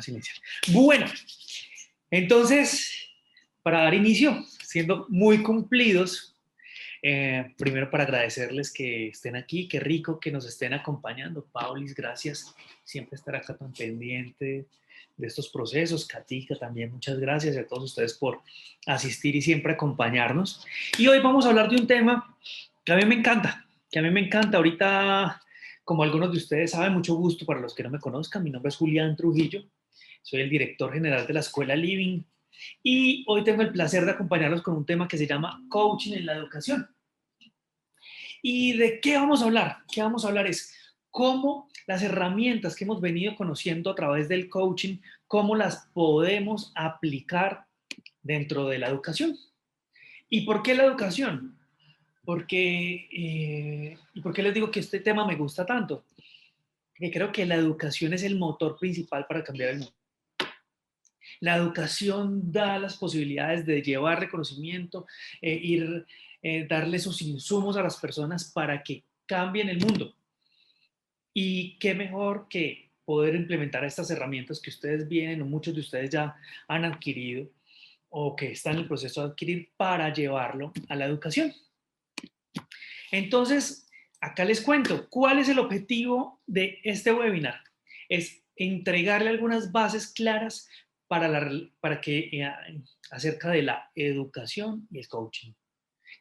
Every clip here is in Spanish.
así iniciar. Bueno, entonces, para dar inicio, siendo muy cumplidos, primero para agradecerles que estén aquí, qué rico que nos estén acompañando. Paulis, gracias, siempre estar acá tan pendiente de estos procesos. Katica, también muchas gracias, y a todos ustedes por asistir y siempre acompañarnos. Y hoy vamos a hablar de un tema que a mí me encanta, ahorita, como algunos de ustedes saben, mucho gusto para los que no me conozcan, mi nombre es Julián Trujillo, soy el director general de la Escuela Living, y hoy tengo el placer de acompañarlos con un tema que se llama coaching en la educación. ¿Y de qué vamos a hablar? ¿Qué vamos a hablar? Es cómo las herramientas que hemos venido conociendo a través del coaching, cómo las podemos aplicar dentro de la educación. ¿Y por qué la educación? ¿Y por qué les digo que este tema me gusta tanto? Porque creo que la educación es el motor principal para cambiar el mundo. La educación da las posibilidades de llevar reconocimiento, darle esos insumos a las personas para que cambien el mundo. Y qué mejor que poder implementar estas herramientas que ustedes vienen o muchos de ustedes ya han adquirido o que están en el proceso de adquirir para llevarlo a la educación. Entonces, acá les cuento, ¿cuál es el objetivo de este webinar? Es entregarle algunas bases claras para que acerca de la educación y el coaching.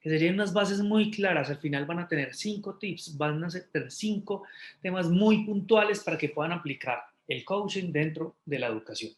Que serían unas bases muy claras. Al final van a tener 5 tips, van a tener 5 temas muy puntuales para que puedan aplicar el coaching dentro de la educación.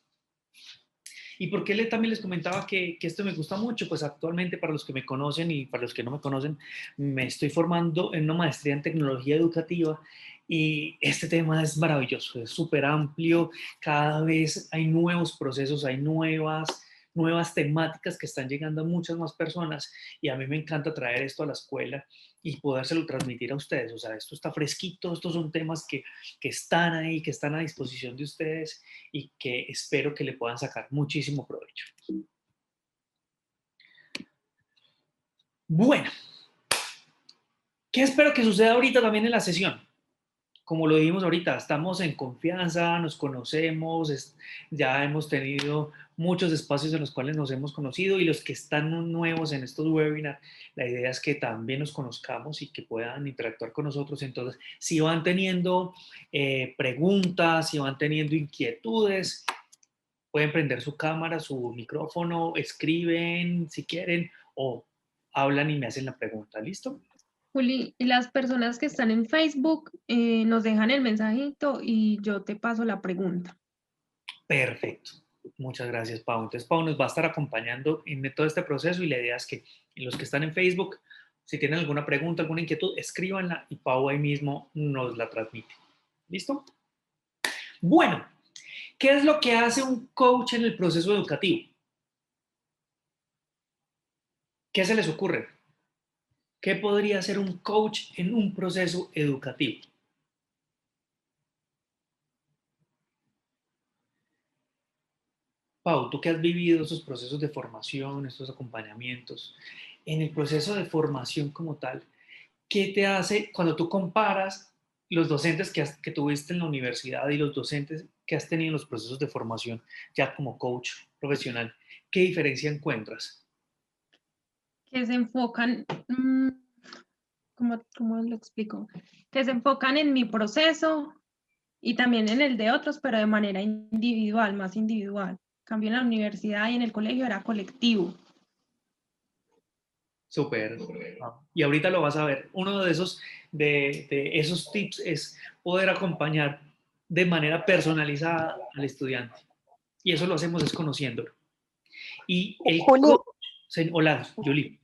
¿Y por qué también les comentaba que esto me gusta mucho? Pues actualmente, para los que me conocen y para los que no me conocen, me estoy formando en una maestría en tecnología educativa y este tema es maravilloso, es súper amplio, cada vez hay nuevos procesos, hay nuevas temáticas que están llegando a muchas más personas y a mí me encanta traer esto a la escuela y podérselo transmitir a ustedes. O sea, esto está fresquito, estos son temas que están ahí, que están a disposición de ustedes y que espero que le puedan sacar muchísimo provecho. Bueno, ¿qué espero que suceda ahorita también en la sesión? Como lo dijimos ahorita, estamos en confianza, nos conocemos, ya hemos tenido muchos espacios en los cuales nos hemos conocido y los que están nuevos en estos webinars, la idea es que también nos conozcamos y que puedan interactuar con nosotros. Entonces, si van teniendo preguntas, si van teniendo inquietudes, pueden prender su cámara, su micrófono, escriben si quieren o hablan y me hacen la pregunta. ¿Listo? Juli, y las personas que están en Facebook nos dejan el mensajito y yo te paso la pregunta. Perfecto. Muchas gracias, Pau. Entonces, Pau nos va a estar acompañando en todo este proceso y la idea es que los que están en Facebook, si tienen alguna pregunta, alguna inquietud, escríbanla y Pau ahí mismo nos la transmite. ¿Listo? Bueno, ¿qué es lo que hace un coach en el proceso educativo? ¿Qué se les ocurre? ¿Qué podría hacer un coach en un proceso educativo? Pau, tú que has vivido esos procesos de formación, estos acompañamientos, en el proceso de formación como tal, ¿qué te hace cuando tú comparas los docentes que tuviste en la universidad y los docentes que has tenido en los procesos de formación ya como coach profesional? ¿Qué diferencia encuentras? Que se enfocan, ¿cómo lo explico? Que se enfocan en mi proceso y también en el de otros, pero de manera individual, más individual. En cambio, en la universidad y en el colegio era colectivo. Súper. Y ahorita lo vas a ver. Uno de esos tips es poder acompañar de manera personalizada al estudiante. Y eso lo hacemos es conociéndolo. Y el Juli, coach, hola, Julie.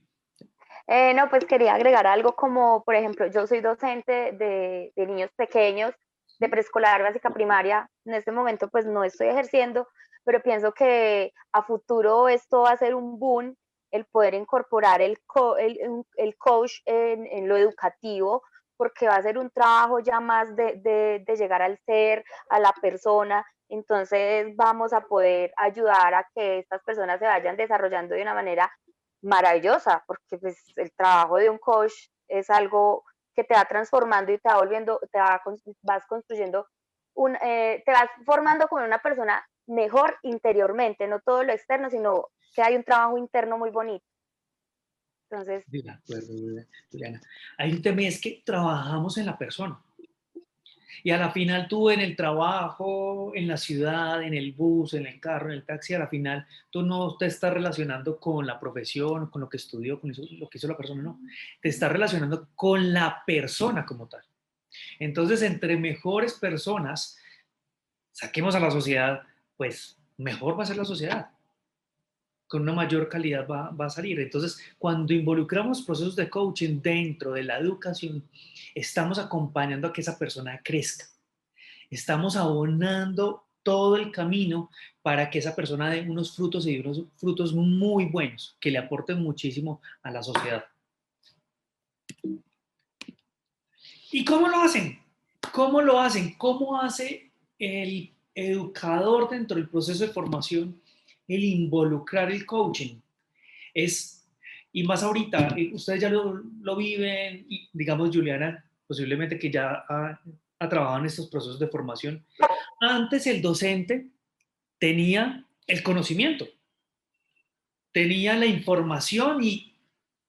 no, pues quería agregar algo como, por ejemplo, yo soy docente de niños pequeños, de preescolar, básica, primaria. En este momento, pues no estoy ejerciendo, pero pienso que a futuro esto va a ser un boom, el poder incorporar el coach en lo educativo, porque va a ser un trabajo ya más de llegar al ser, a la persona. Entonces vamos a poder ayudar a que estas personas se vayan desarrollando de una manera maravillosa, porque pues el trabajo de un coach es algo que te va transformando y te va volviendo, vas construyendo, te vas formando como una persona mejor interiormente, no todo lo externo, sino que hay un trabajo interno muy bonito. Entonces, De acuerdo, Juliana. Hay un tema, es que trabajamos en la persona. Y a la final tú en el trabajo, en la ciudad, en el bus, en el carro, en el taxi, a la final tú no te estás relacionando con la profesión, con lo que estudió, con lo que hizo la persona, no. Te estás relacionando con la persona como tal. Entonces, entre mejores personas saquemos a la sociedad, pues mejor va a ser la sociedad, con una mayor calidad va a salir. Entonces, cuando involucramos procesos de coaching dentro de la educación, estamos acompañando a que esa persona crezca. Estamos abonando todo el camino para que esa persona dé unos frutos y unos frutos muy buenos que le aporten muchísimo a la sociedad. ¿Y cómo lo hacen? ¿Cómo lo hacen? ¿Cómo hace el educador dentro del proceso de formación el involucrar el coaching? Y más ahorita, ustedes ya lo viven, y digamos Juliana, posiblemente que ya ha trabajado en estos procesos de formación. Antes el docente tenía el conocimiento, tenía la información y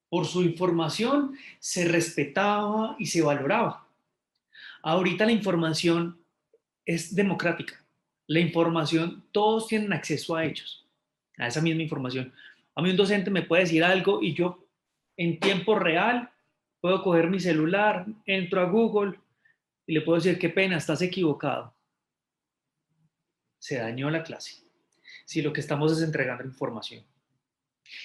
por su información se respetaba y se valoraba. Ahorita la información es democrática. La información, todos tienen acceso a ellos, a esa misma información. A mí un docente me puede decir algo y yo en tiempo real puedo coger mi celular, entro a Google y le puedo decir, qué pena, estás equivocado. Se dañó la clase. Si lo que estamos es entregando información.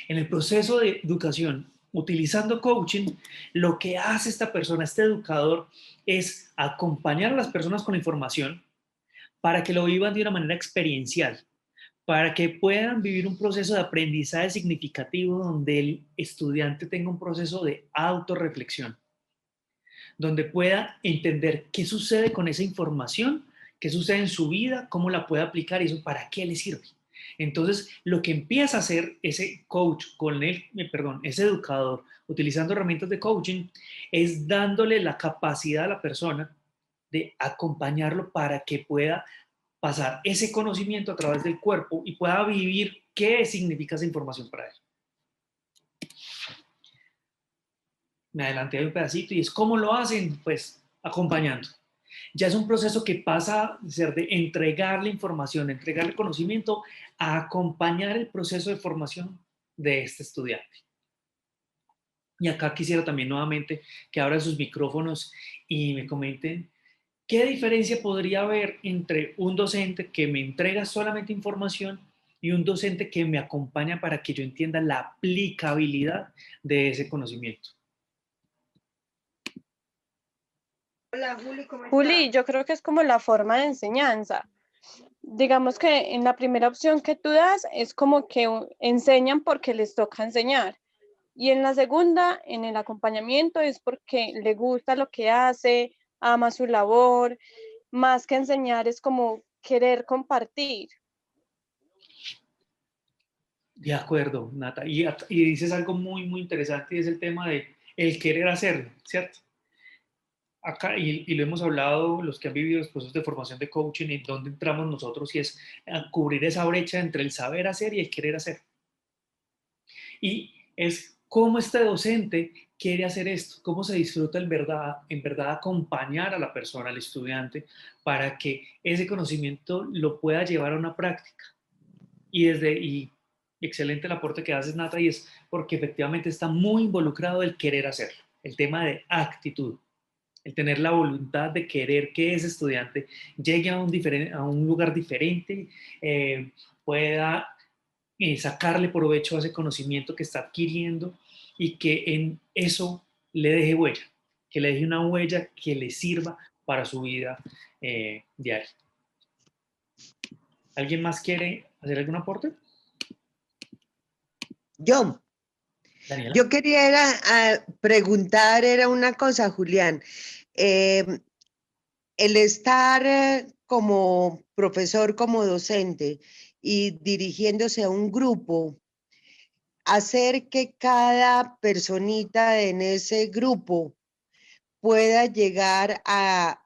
En el proceso de educación, utilizando coaching, lo que hace esta persona, este educador, es acompañar a las personas con la información para que lo vivan de una manera experiencial, para que puedan vivir un proceso de aprendizaje significativo donde el estudiante tenga un proceso de autorreflexión, donde pueda entender qué sucede con esa información, qué sucede en su vida, cómo la puede aplicar y eso para qué le sirve. Entonces, lo que empieza a hacer ese coach con él, perdón, ese educador, utilizando herramientas de coaching, es dándole la capacidad a la persona de acompañarlo para que pueda pasar ese conocimiento a través del cuerpo y pueda vivir qué significa esa información para él. Me adelanté un pedacito y es cómo lo hacen, pues acompañando. Ya es un proceso que pasa de ser de entregarle información, entregarle conocimiento, a acompañar el proceso de formación de este estudiante. Y acá quisiera también nuevamente que abran sus micrófonos y me comenten qué diferencia podría haber entre un docente que me entrega solamente información y un docente que me acompaña para que yo entienda la aplicabilidad de ese conocimiento. Hola, Juli, ¿cómo estás? Juli, yo creo que es como la forma de enseñanza. Digamos que en la primera opción que tú das es como que enseñan porque les toca enseñar. Y en la segunda, en el acompañamiento, es porque le gusta lo que hace, ama su labor. Más que enseñar es como querer compartir. De acuerdo, Nata. Y dices algo muy, muy interesante y es el tema de el querer hacerlo, ¿cierto? Acá, y lo hemos hablado los que han vivido los procesos de formación de coaching y dónde entramos nosotros y es a cubrir esa brecha entre el saber hacer y el querer hacer. Y es cómo este docente quiere hacer esto, cómo se disfruta en verdad acompañar a la persona, al estudiante, para que ese conocimiento lo pueda llevar a una práctica. Y excelente el aporte que haces, Nata, y es porque efectivamente está muy involucrado el querer hacerlo, el tema de actitud, el tener la voluntad de querer que ese estudiante llegue a un lugar diferente, pueda sacarle provecho a ese conocimiento que está adquiriendo y que en eso le deje huella, que le deje una huella que le sirva para su vida diaria. ¿Alguien más quiere hacer algún aporte? Daniela. Yo quería preguntar, era una cosa, Julián. El estar como profesor, como docente y dirigiéndose a un grupo, hacer que cada personita en ese grupo pueda llegar a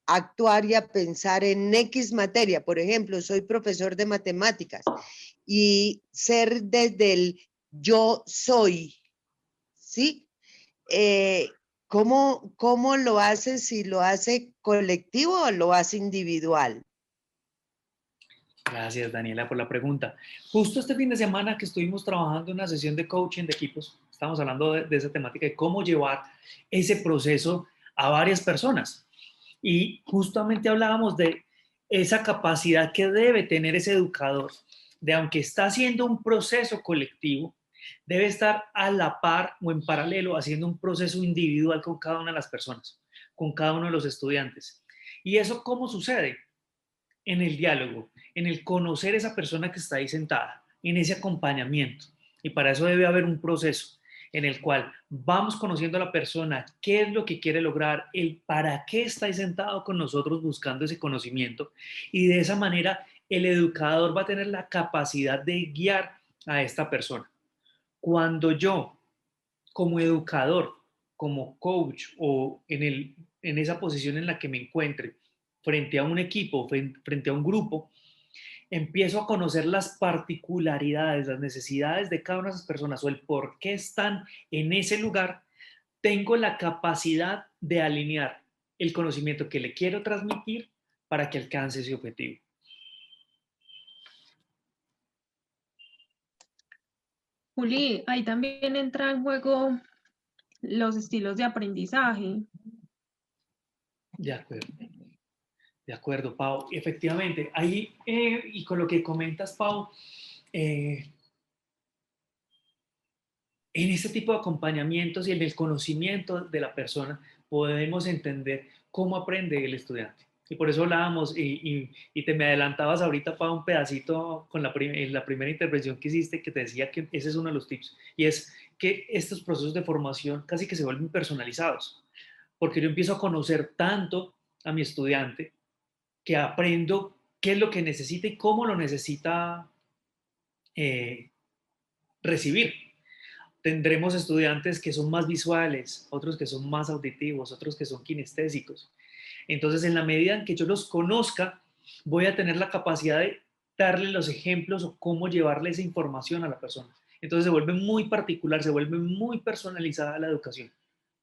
actuar y a pensar en X materia. Por ejemplo, soy profesor de matemáticas y ser desde el yo soy, ¿sí? ¿Cómo lo hace? ¿Si lo hace colectivo o lo hace individual? Gracias, Daniela, por la pregunta. Justo este fin de semana que estuvimos trabajando en una sesión de coaching de equipos, estamos hablando de esa temática de cómo llevar ese proceso a varias personas. Y justamente hablábamos de esa capacidad que debe tener ese educador, de aunque está haciendo un proceso colectivo, debe estar a la par o en paralelo haciendo un proceso individual con cada una de las personas, con cada uno de los estudiantes. ¿Y eso cómo sucede? En el diálogo, en el conocer a esa persona que está ahí sentada, en ese acompañamiento. Y para eso debe haber un proceso en el cual vamos conociendo a la persona, qué es lo que quiere lograr, el para qué está ahí sentado con nosotros buscando ese conocimiento. Y de esa manera el educador va a tener la capacidad de guiar a esta persona. Cuando yo, como educador, como coach o en esa posición en la que me encuentre, frente a un equipo, frente a un grupo, empiezo a conocer las particularidades, las necesidades de cada una de esas personas o el por qué están en ese lugar, tengo la capacidad de alinear el conocimiento que le quiero transmitir para que alcance ese objetivo. Juli, ahí también entra en juego los estilos de aprendizaje. De acuerdo, Pau. Efectivamente, ahí, y con lo que comentas, Pau, en este tipo de acompañamientos y en el conocimiento de la persona podemos entender cómo aprende el estudiante. Y por eso hablábamos, y te me adelantabas ahorita para un pedacito con en la primera intervención que hiciste, que te decía que ese es uno de los tips, y es que estos procesos de formación casi que se vuelven personalizados, porque yo empiezo a conocer tanto a mi estudiante que aprendo qué es lo que necesita y cómo lo necesita eh, recibir. Tendremos estudiantes que son más visuales, otros que son más auditivos, otros que son kinestésicos. Entonces, en la medida en que yo los conozca, voy a tener la capacidad de darle los ejemplos o cómo llevarle esa información a la persona. Entonces se vuelve muy particular, se vuelve muy personalizada la educación,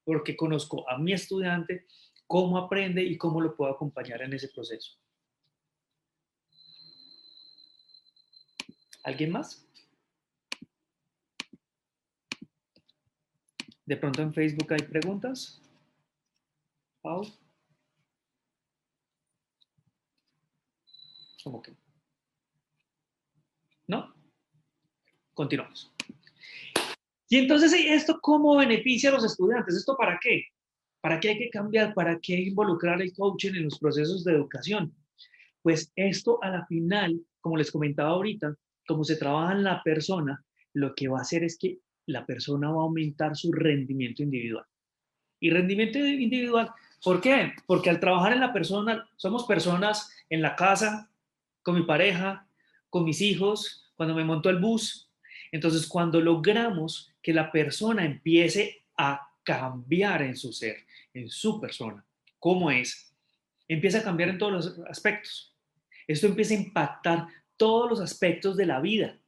porque conozco a mi estudiante, cómo aprende y cómo lo puedo acompañar en ese proceso. ¿Alguien más? De pronto en Facebook hay preguntas. Pau. ¿Cómo que? ¿No? Continuamos. Y entonces, ¿esto cómo beneficia a los estudiantes? ¿Esto para qué? ¿Para qué hay que cambiar? ¿Para qué involucrar el coaching en los procesos de educación? Pues esto a la final, como les comentaba ahorita, como se trabaja en la persona, lo que va a hacer es que la persona va a aumentar su rendimiento individual. Y rendimiento individual, ¿por qué? Porque al trabajar en la persona, somos personas en la casa, con mi pareja, con mis hijos, cuando me monto el bus. Entonces, cuando logramos que la persona empiece a cambiar en su ser, en su persona, ¿cómo es? Empieza a cambiar en todos los aspectos. Esto empieza a impactar todos los aspectos de la vida.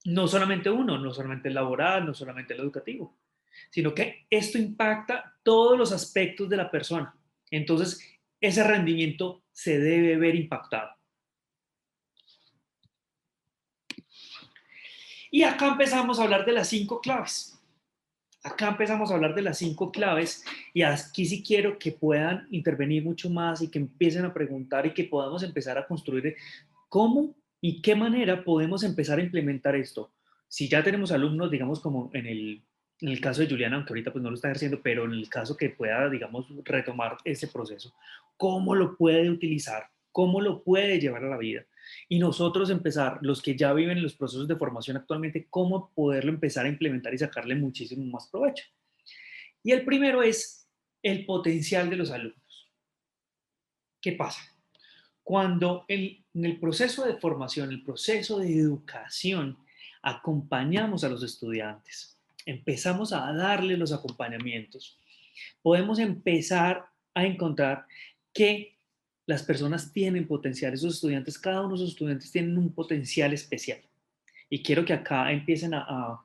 No solamente uno, no solamente el laboral, no solamente el educativo, sino que esto impacta todos los aspectos de la persona. Entonces, ese rendimiento se debe ver impactado. Y acá empezamos a hablar de las 5 claves. Acá empezamos a hablar de las 5 claves y aquí sí quiero que puedan intervenir mucho más y que empiecen a preguntar y que podamos empezar a construir cómo y qué manera podemos empezar a implementar esto. Si ya tenemos alumnos, digamos como en el caso de Juliana, aunque ahorita pues no lo está ejerciendo, pero en el caso que pueda, digamos, retomar ese proceso, ¿cómo lo puede utilizar? ¿Cómo lo puede llevar a la vida? Y nosotros empezar, los que ya viven los procesos de formación actualmente, cómo poderlo empezar a implementar y sacarle muchísimo más provecho. Y el primero es el potencial de los alumnos. ¿Qué pasa? Cuando en el proceso de formación, el proceso de educación, acompañamos a los estudiantes, empezamos a darle los acompañamientos, podemos empezar a encontrar que las personas tienen potencial, esos estudiantes, cada uno de esos estudiantes tienen un potencial especial. Y quiero que acá empiecen a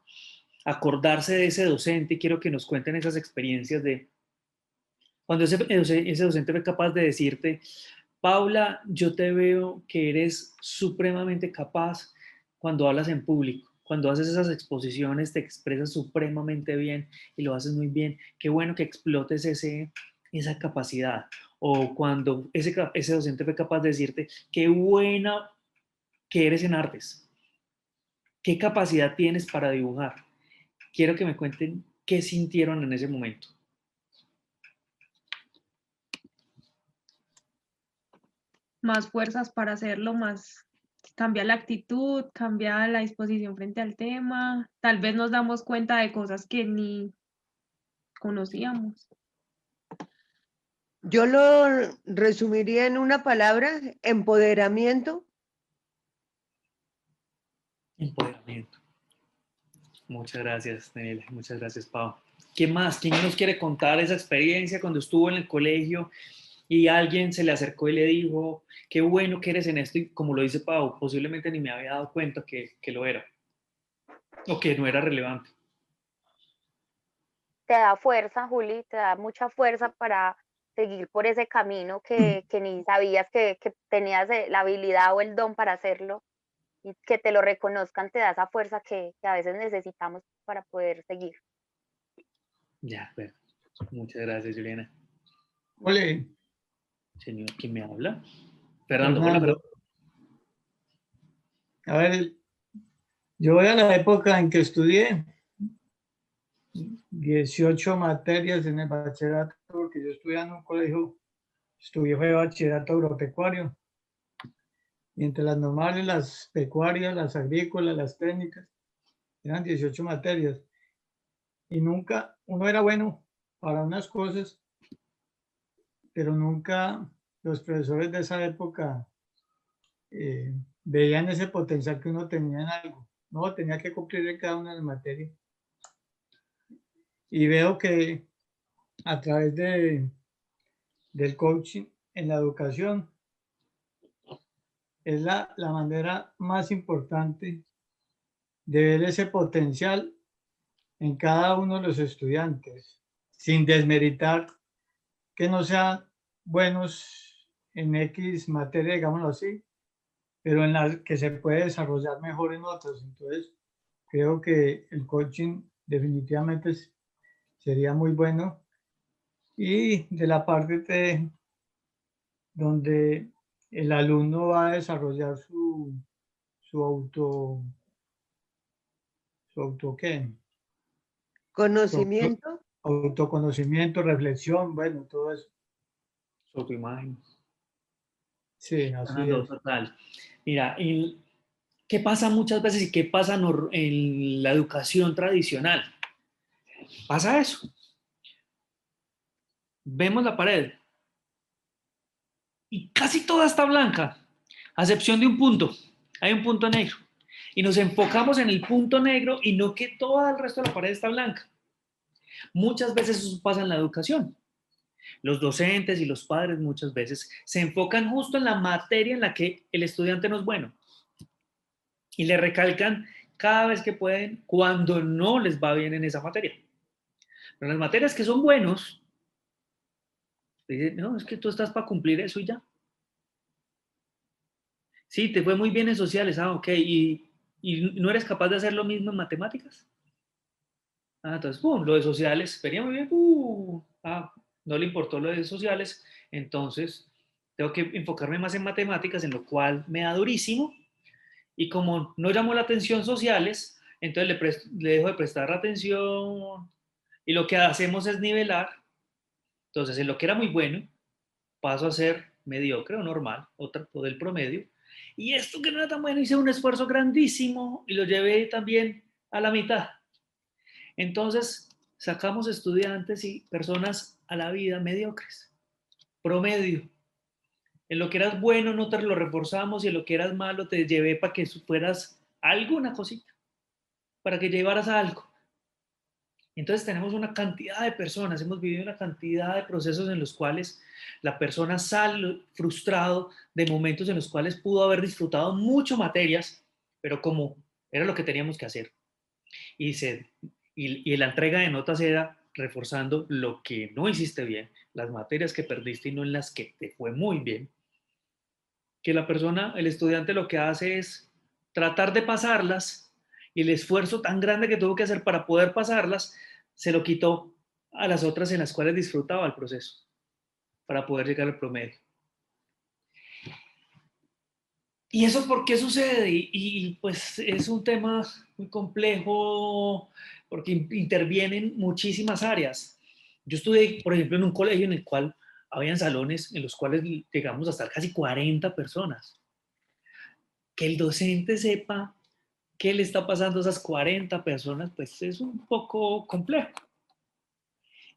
acordarse de ese docente y quiero que nos cuenten esas experiencias de cuando ese docente fue capaz de decirte, Paula, yo te veo que eres supremamente capaz cuando hablas en público, cuando haces esas exposiciones te expresas supremamente bien y lo haces muy bien. Qué bueno que explotes esa capacidad. O cuando ese docente fue capaz de decirte, qué buena que eres en artes, qué capacidad tienes para dibujar. Quiero que me cuenten qué sintieron en ese momento. Más fuerzas para hacerlo, más cambia la actitud, cambia la disposición frente al tema. Tal vez nos damos cuenta de cosas que ni conocíamos. Yo lo resumiría en una palabra, empoderamiento. Empoderamiento. Muchas gracias, Daniela. Muchas gracias, Pau. ¿Qué más? ¿Quién nos quiere contar esa experiencia cuando estuvo en el colegio y alguien se le acercó y le dijo, qué bueno que eres en esto? Y como lo dice Pau, posiblemente ni me había dado cuenta que lo era o que no era relevante. Te da fuerza, Juli, te da mucha fuerza para seguir por ese camino que ni sabías que tenías la habilidad o el don para hacerlo, y que te lo reconozcan te da esa fuerza que a veces necesitamos para poder seguir. Ya, bueno. Muchas gracias, Juliana. Ole, Señor, ¿quién me habla? Fernando, hola, Fernando. A ver, yo voy a la época en que estudié 18 materias en el bachillerato, porque yo estudié en un colegio, estudié fue bachillerato agropecuario, y entre las normales, las pecuarias, las agrícolas, las técnicas, eran 18 materias, y nunca, uno era bueno para unas cosas, pero nunca los profesores de esa época veían ese potencial que uno tenía en algo. No, tenía que cumplir en cada una de las materias. Y veo que a través del coaching en la educación es la manera más importante de ver ese potencial en cada uno de los estudiantes, sin desmeritar que no sean buenos en X materia, digámoslo así, pero en la que se puede desarrollar mejor en otras. Entonces, creo que el coaching definitivamente sería muy bueno. Y de la parte donde el alumno va a desarrollar su auto, ¿qué? Conocimiento. Autoconocimiento, reflexión, bueno, todo eso. Sobre tu imagen. Sí, así Fernando, es. total. Mira, ¿qué pasa muchas veces y qué pasa en la educación tradicional? Pasa eso. Vemos la pared y casi toda está blanca, a excepción de un punto. Hay un punto negro. Y nos enfocamos en el punto negro y no que todo el resto de la pared está blanca. Muchas veces eso pasa en la educación. Los docentes y los padres muchas veces se enfocan justo en la materia en la que el estudiante no es bueno y le recalcan cada vez que pueden cuando no les va bien en esa materia. Pero en las materias que son buenos, dicen, no, es que tú estás para cumplir eso y ya. Sí, te fue muy bien en sociales, ok, y no eres capaz de hacer lo mismo en matemáticas. Entonces, pum, lo de sociales, venía muy bien, no le importó lo de sociales, entonces tengo que enfocarme más en matemáticas, en lo cual me da durísimo, y como no llamó la atención sociales, entonces le dejo de prestar atención, y lo que hacemos es nivelar. Entonces, en lo que era muy bueno, paso a ser mediocre o normal, o del promedio, y esto que no era tan bueno, hice un esfuerzo grandísimo y lo llevé también a la mitad. Entonces, sacamos estudiantes y personas a la vida mediocres, promedio. En lo que eras bueno no te lo reforzamos y en lo que eras malo te llevé para que fueras alguna cosita, para que llevaras algo. Entonces tenemos una cantidad de personas, hemos vivido una cantidad de procesos en los cuales la persona sale frustrado de momentos en los cuales pudo haber disfrutado mucho materias, pero como era lo que teníamos que hacer. Y la entrega de notas era reforzando lo que no hiciste bien, las materias que perdiste y no en las que te fue muy bien. Que la persona, el estudiante lo que hace es tratar de pasarlas y el esfuerzo tan grande que tuvo que hacer para poder pasarlas, se lo quitó a las otras en las cuales disfrutaba el proceso para poder llegar al promedio. ¿Y eso por qué sucede? Pues es un tema muy complejo porque intervienen muchísimas áreas. Yo estudié, por ejemplo, en un colegio en el cual habían salones en los cuales llegamos a estar casi 40 personas. Que el docente sepa qué le está pasando a esas 40 personas, pues es un poco complejo.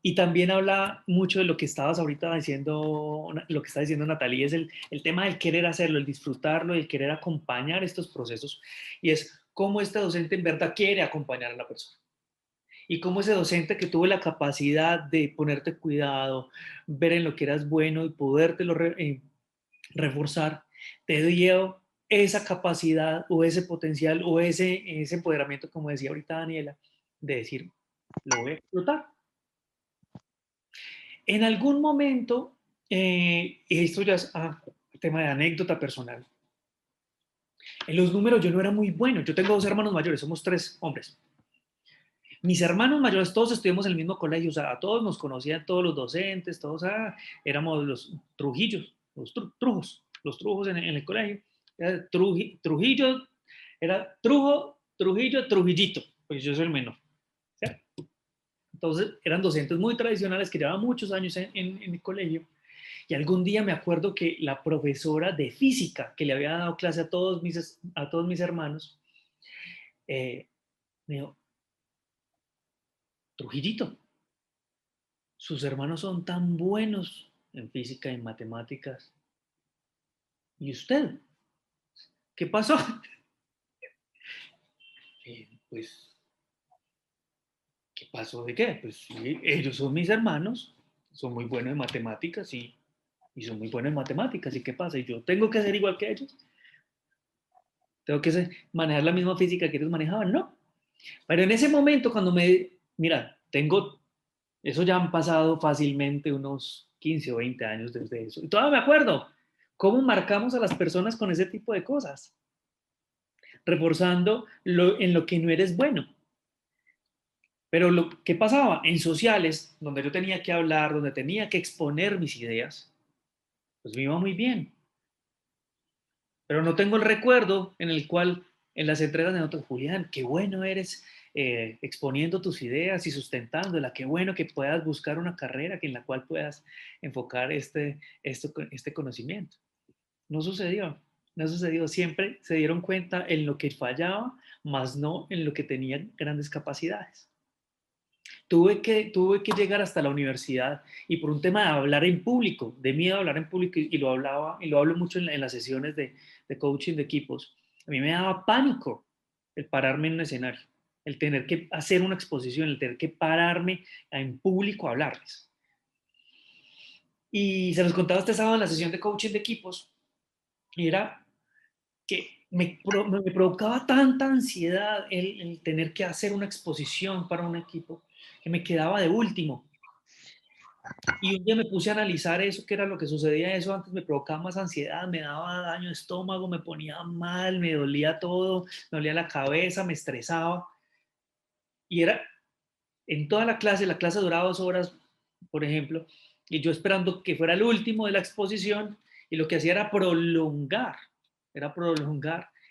Y también habla mucho de lo que estabas ahorita diciendo, lo que está diciendo Natalie, es el tema del querer hacerlo, el disfrutarlo, el querer acompañar estos procesos. Y es cómo este docente en verdad quiere acompañar a la persona. Y cómo ese docente que tuvo la capacidad de ponerte cuidado, ver en lo que eras bueno y podértelo reforzar, te dio esa capacidad o ese potencial o ese empoderamiento, como decía ahorita Daniela, de decir, lo voy a explotar. En algún momento, esto ya es tema de anécdota personal, en los números yo no era muy bueno, yo tengo 2 hermanos mayores, somos 3 hombres. Mis hermanos mayores, todos estudiamos en el mismo colegio, o sea, a todos nos conocían todos los docentes, todos éramos los trujillos, los trujos en el colegio. Era Trujillo, era Trujillo, Trujillito, pues yo soy el menor. ¿Cierto? Entonces eran docentes muy tradicionales que llevaban muchos años en el colegio. Y algún día me acuerdo que la profesora de física que le había dado clase a todos mis hermanos, me dijo, Trujillito, sus hermanos son tan buenos en física y en matemáticas. ¿Y usted? ¿Qué pasó? Pues, ¿qué pasó de qué? Pues sí, ellos son mis hermanos, son muy buenos en matemáticas y son muy buenos en matemáticas. ¿Y qué pasa? ¿Y yo tengo que ser igual que ellos? ¿Tengo que manejar la misma física que ellos manejaban? No. Pero en ese momento, mira, eso ya han pasado fácilmente unos 15 o 20 años desde eso. Y todavía me acuerdo cómo marcamos a las personas con ese tipo de cosas, reforzando en lo que no eres bueno. Pero lo que pasaba en sociales, donde yo tenía que hablar, donde tenía que exponer mis ideas, pues me iba muy bien. Pero no tengo el recuerdo en el cual en las entregas de notas, Julián, qué bueno eres exponiendo tus ideas y sustentándola, qué bueno que puedas buscar una carrera en la cual puedas enfocar este conocimiento. No sucedió, no sucedió. Siempre se dieron cuenta en lo que fallaba, más no en lo que tenía grandes capacidades. Tuve que llegar hasta la universidad y por un tema de hablar en público, de miedo a hablar en público, y lo hablo mucho en las sesiones de coaching de equipos. A mí me daba pánico el pararme en un escenario, el tener que hacer una exposición, el tener que pararme en público a hablarles. Y se los contaba este sábado en la sesión de coaching de equipos, y era que me provocaba tanta ansiedad el tener que hacer una exposición para un equipo que me quedaba de último. Y un día me puse a analizar eso, qué era lo que sucedía. Eso antes me provocaba más ansiedad, me daba daño de estómago, me ponía mal, me dolía todo, me dolía la cabeza, me estresaba. Y era en toda la clase duraba 2 horas, por ejemplo, y yo esperando que fuera el último de la exposición, y lo que hacía era prolongar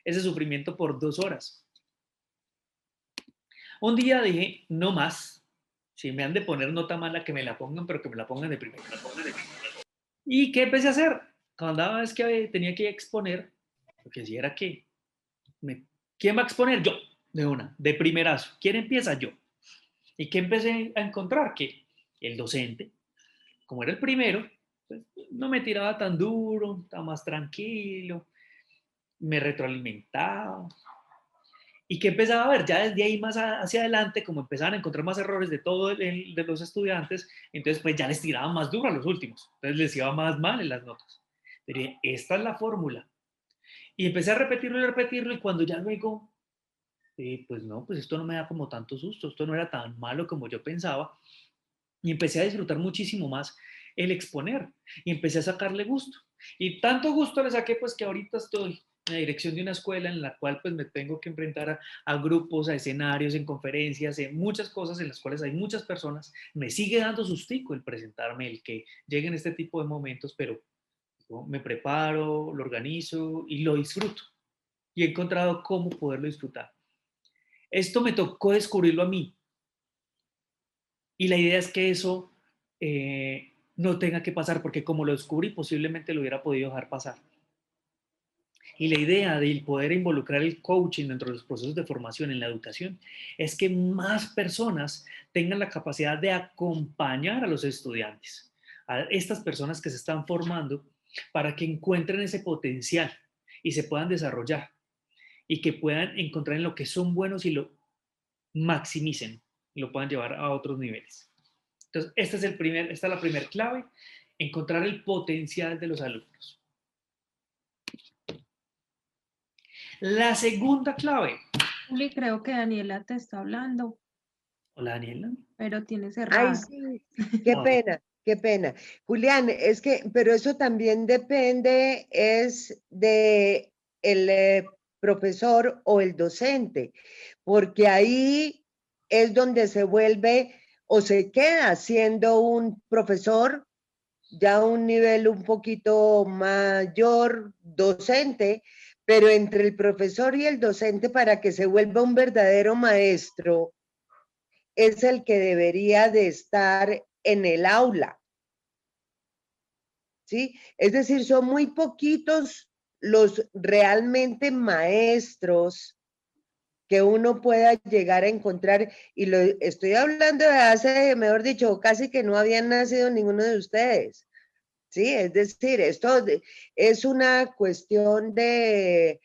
ese sufrimiento por 2 horas. Un día dije, no más, si me han de poner nota mala, que me la pongan, pero que me la pongan de primero. ¿Y qué empecé a hacer? Cada vez que tenía que exponer, lo que hacía era que, ¿quién va a exponer? Yo, de primerazo. ¿Quién empieza? Yo. ¿Y qué empecé a encontrar? Que el docente, como era el primero, pues, no me tiraba tan duro, estaba más tranquilo, me retroalimentaba. ¿Y qué empezaba a ver? Ya desde ahí más hacia adelante, como empezaban a encontrar más errores de todos de los estudiantes, entonces pues ya les tiraban más duro a los últimos. Entonces les iba más mal en las notas. Pero dije, esta es la fórmula. Y empecé a repetirlo y cuando ya luego, pues no, pues esto no me da como tanto susto, esto no era tan malo como yo pensaba. Y empecé a disfrutar muchísimo más el exponer y empecé a sacarle gusto. Y tanto gusto le saqué pues que ahorita estoy en la dirección de una escuela en la cual pues me tengo que enfrentar a grupos, a escenarios, en conferencias, en muchas cosas en las cuales hay muchas personas. Me sigue dando sustico el presentarme, el que lleguen este tipo de momentos, pero yo me preparo, lo organizo y lo disfruto. Y he encontrado cómo poderlo disfrutar. Esto me tocó descubrirlo a mí, y la idea es que eso no tenga que pasar, porque como lo descubrí, posiblemente lo hubiera podido dejar pasar. Y la idea de poder involucrar el coaching dentro de los procesos de formación en la educación es que más personas tengan la capacidad de acompañar a los estudiantes, a estas personas que se están formando, para que encuentren ese potencial y se puedan desarrollar y que puedan encontrar en lo que son buenos y lo maximicen y lo puedan llevar a otros niveles. Entonces, esta es la primera clave, encontrar el potencial de los alumnos. La segunda clave. Juli, creo que Daniela te está hablando, Hola, Daniela. pero tiene Ay, cerrado. sí, qué pena, qué pena. Julián, es que, pero eso también depende, es de el profesor o el docente, porque ahí es donde se vuelve o se queda siendo un profesor ya a un nivel un poquito mayor, docente, pero entre el profesor y el docente para que se vuelva un verdadero maestro es el que debería de estar en el aula, ¿sí? Es decir, son muy poquitos los realmente maestros que uno pueda llegar a encontrar, y lo estoy hablando de hace, mejor dicho, casi que no habían nacido ninguno de ustedes, ¿sí? Es decir, esto es una cuestión de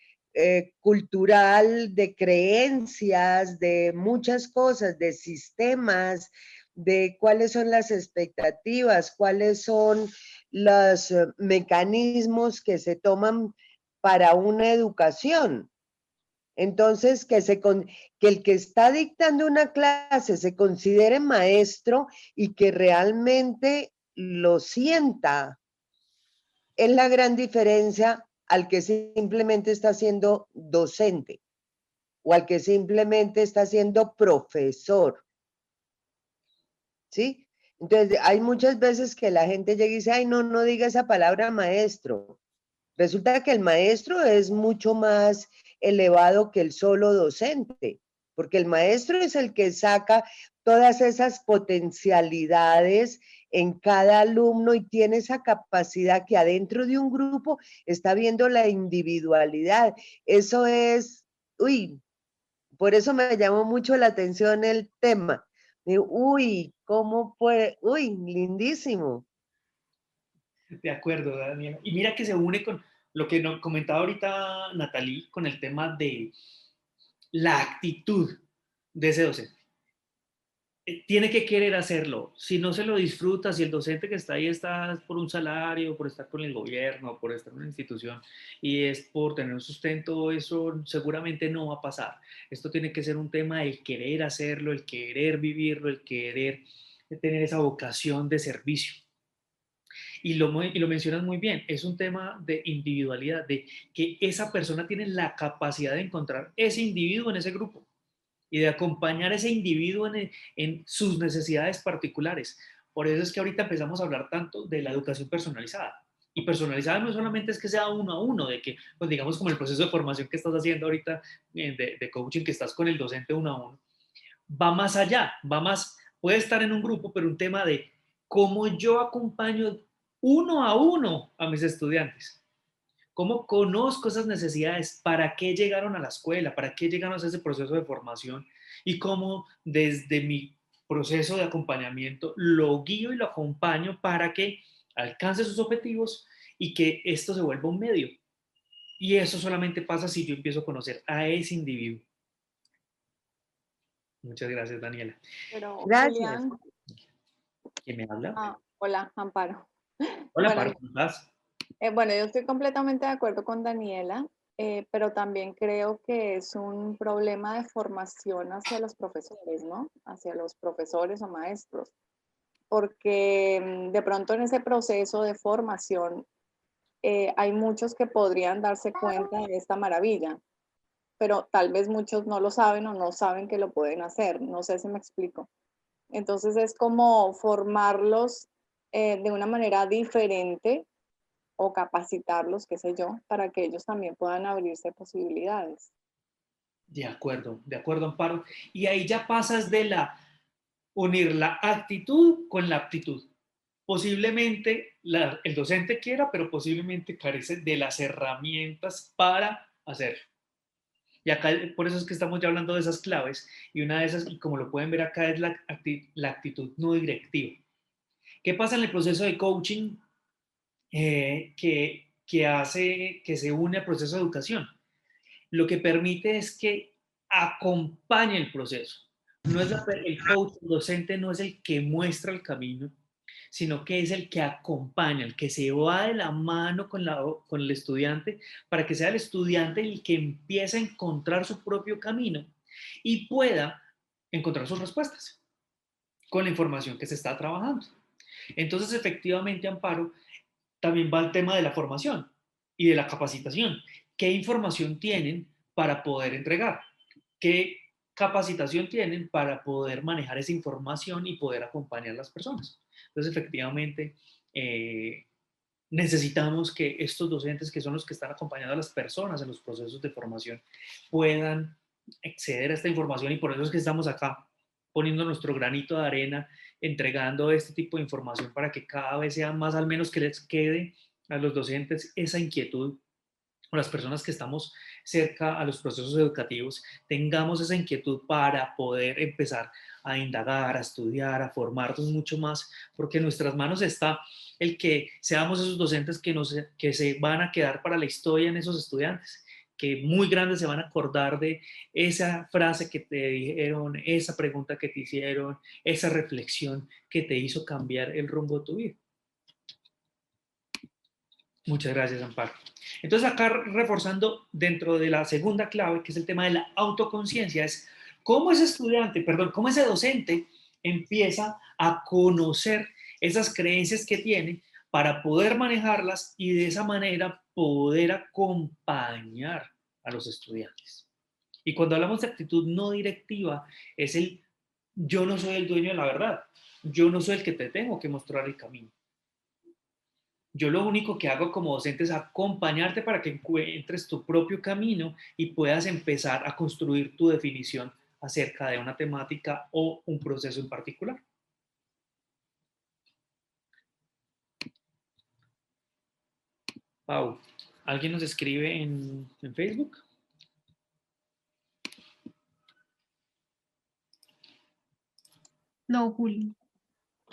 cultural, de creencias, de muchas cosas, de sistemas, de cuáles son las expectativas, cuáles son los mecanismos que se toman para una educación. Entonces, que el que está dictando una clase se considere maestro y que realmente lo sienta, es la gran diferencia al que simplemente está siendo docente o al que simplemente está siendo profesor, ¿sí? Entonces, hay muchas veces que la gente llega y dice, ay, no, no diga esa palabra maestro. Resulta que el maestro es mucho más elevado que el solo docente, porque el maestro es el que saca todas esas potencialidades en cada alumno y tiene esa capacidad que adentro de un grupo está viendo la individualidad. Eso es, uy, por eso me llamó mucho la atención el tema. Uy, ¿cómo puede? Uy, lindísimo. De acuerdo, Daniela. Y mira que se une con lo que nos comentaba ahorita Natalie, con el tema de la actitud de ese docente. Tiene que querer hacerlo. Si no se lo disfruta, si el docente que está ahí está por un salario, por estar con el gobierno, por estar en una institución y es por tener un sustento, eso seguramente no va a pasar. Esto tiene que ser un tema del querer hacerlo, el querer vivirlo, el querer tener esa vocación de servicio. Y lo mencionas muy bien, es un tema de individualidad, de que esa persona tiene la capacidad de encontrar ese individuo en ese grupo y de acompañar a ese individuo en sus necesidades particulares. Por eso es que ahorita empezamos a hablar tanto de la educación personalizada. Y personalizada no solamente es que sea uno a uno, de que, pues digamos, como el proceso de formación que estás haciendo ahorita, de coaching, que estás con el docente uno a uno, va más allá, va más, puede estar en un grupo, pero un tema de cómo yo acompaño uno a mis estudiantes. ¿Cómo conozco esas necesidades? ¿Para qué llegaron a la escuela? ¿Para qué llegaron a ese proceso de formación? Y cómo desde mi proceso de acompañamiento lo guío y lo acompaño para que alcance sus objetivos y que esto se vuelva un medio. Y eso solamente pasa si yo empiezo a conocer a ese individuo. Muchas gracias, Daniela. Pero, Gracias. Julián, ¿Quién me habla? hola, Amparo. Hola, Bueno, Paro, ¿cómo estás? bueno, yo estoy completamente de acuerdo con Daniela, pero también creo que es un problema de formación hacia los profesores, ¿no? Hacia los profesores o maestros, porque de pronto en ese proceso de formación hay muchos que podrían darse cuenta de esta maravilla, pero tal vez muchos no lo saben o no saben que lo pueden hacer. No sé si me explico. Entonces es como formarlos de una manera diferente o capacitarlos, qué sé yo, para que ellos también puedan abrirse posibilidades. De acuerdo, Amparo. Y ahí ya pasas de unir la actitud con la aptitud. Posiblemente el docente quiera, pero posiblemente carece de las herramientas para hacerlo. Y acá, por eso es que estamos ya hablando de esas claves, y una de esas, y como lo pueden ver acá, es la actitud no directiva. ¿Qué pasa en el proceso de coaching que se une al proceso de educación? Lo que permite es que acompañe el proceso. No es el coach, el docente no es el que muestra el camino, sino que es el que acompaña, el que se va de la mano con el estudiante para que sea el estudiante el que empiece a encontrar su propio camino y pueda encontrar sus respuestas con la información que se está trabajando. Entonces, efectivamente, Amparo, también va el tema de la formación y de la capacitación. ¿Qué información tienen para poder entregar? ¿Qué capacitación tienen para poder manejar esa información y poder acompañar a las personas? Entonces, efectivamente, necesitamos que estos docentes, que son los que están acompañando a las personas en los procesos de formación, puedan acceder a esta información, y por eso es que estamos acá poniendo nuestro granito de arena, entregando este tipo de información para que cada vez sea más, al menos que les quede a los docentes esa inquietud, o las personas que estamos cerca a los procesos educativos, tengamos esa inquietud para poder empezar a indagar, a estudiar, a formarnos mucho más, porque en nuestras manos está el que seamos esos docentes que se van a quedar para la historia en esos estudiantes, que muy grandes se van a acordar de esa frase que te dijeron, esa pregunta que te hicieron, esa reflexión que te hizo cambiar el rumbo de tu vida. Muchas gracias, Amparo. Entonces, acá reforzando dentro de la segunda clave, que es el tema de la autoconciencia, es cómo ese estudiante, perdón, cómo ese docente empieza a conocer esas creencias que tiene para poder manejarlas y de esa manera poder acompañar a los estudiantes. Y cuando hablamos de actitud no directiva, es el yo no soy el dueño de la verdad, yo no soy el que te tengo que mostrar el camino. Yo lo único que hago como docente es acompañarte para que encuentres tu propio camino y puedas empezar a construir tu definición acerca de una temática o un proceso en particular. Pau, ¿alguien nos escribe en Facebook? No, Juli.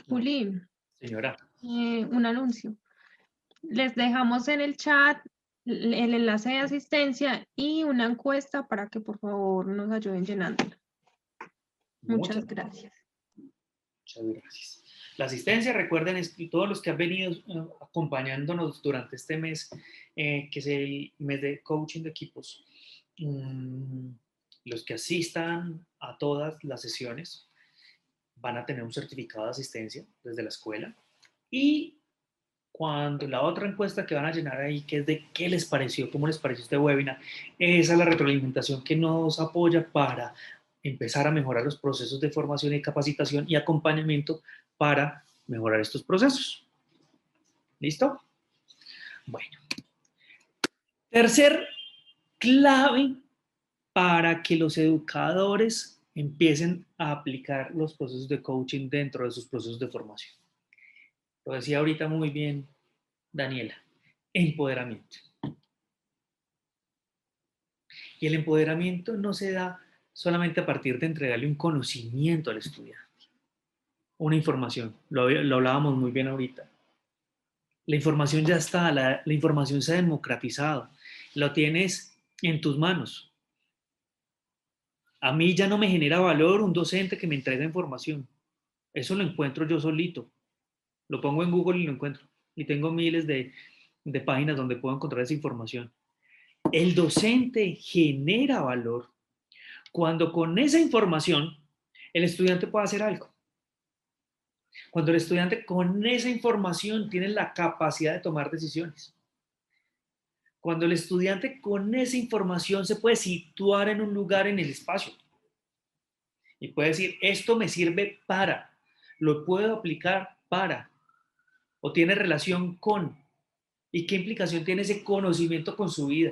Juli, Señora. un anuncio. Les dejamos en el chat el enlace de asistencia y una encuesta para que por favor nos ayuden llenándola. Muchas gracias. Muchas gracias. La asistencia, recuerden, todos los que han venido acompañándonos durante este mes, que es el mes de coaching de equipos, los que asistan a todas las sesiones van a tener un certificado de asistencia desde la escuela. Y cuando la otra encuesta que van a llenar ahí, que es de qué les pareció, cómo les pareció este webinar, esa es la retroalimentación que nos apoya para empezar a mejorar los procesos de formación y capacitación y acompañamiento para mejorar estos procesos. ¿Listo? Bueno. Tercer clave para que los educadores empiecen a aplicar los procesos de coaching dentro de sus procesos de formación. Lo decía ahorita muy bien Daniela, empoderamiento. Y el empoderamiento no se da solamente a partir de entregarle un conocimiento al estudiante, una información, lo hablábamos muy bien ahorita. La información ya está, la información se ha democratizado, lo tienes en tus manos. A mí ya no me genera valor un docente que me entrega información. Eso lo encuentro yo solito. Lo pongo en Google y lo encuentro. Y tengo miles de páginas donde puedo encontrar esa información. El docente genera valor cuando con esa información el estudiante puede hacer algo. Cuando el estudiante con esa información tiene la capacidad de tomar decisiones. Cuando el estudiante con esa información se puede situar en un lugar en el espacio. Y puede decir, esto me sirve para, lo puedo aplicar para, o tiene relación con, y qué implicación tiene ese conocimiento con su vida.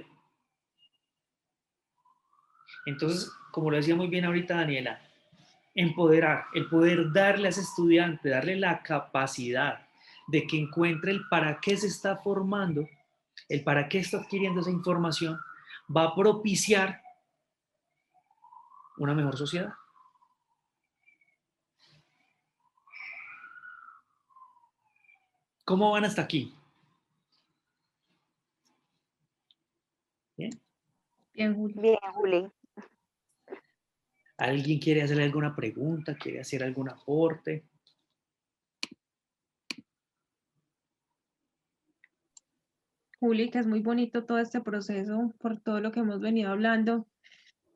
Entonces, como lo decía muy bien ahorita Daniela, empoderar, el poder darle a ese estudiante, darle la capacidad de que encuentre el para qué se está formando, el para qué está adquiriendo esa información, va a propiciar una mejor sociedad. ¿Cómo van hasta aquí? ¿Bien? Bien, Juli. Bien, Juli. ¿Alguien quiere hacerle alguna pregunta? ¿Quiere hacer algún aporte? Juli, que es muy bonito todo este proceso por todo lo que hemos venido hablando.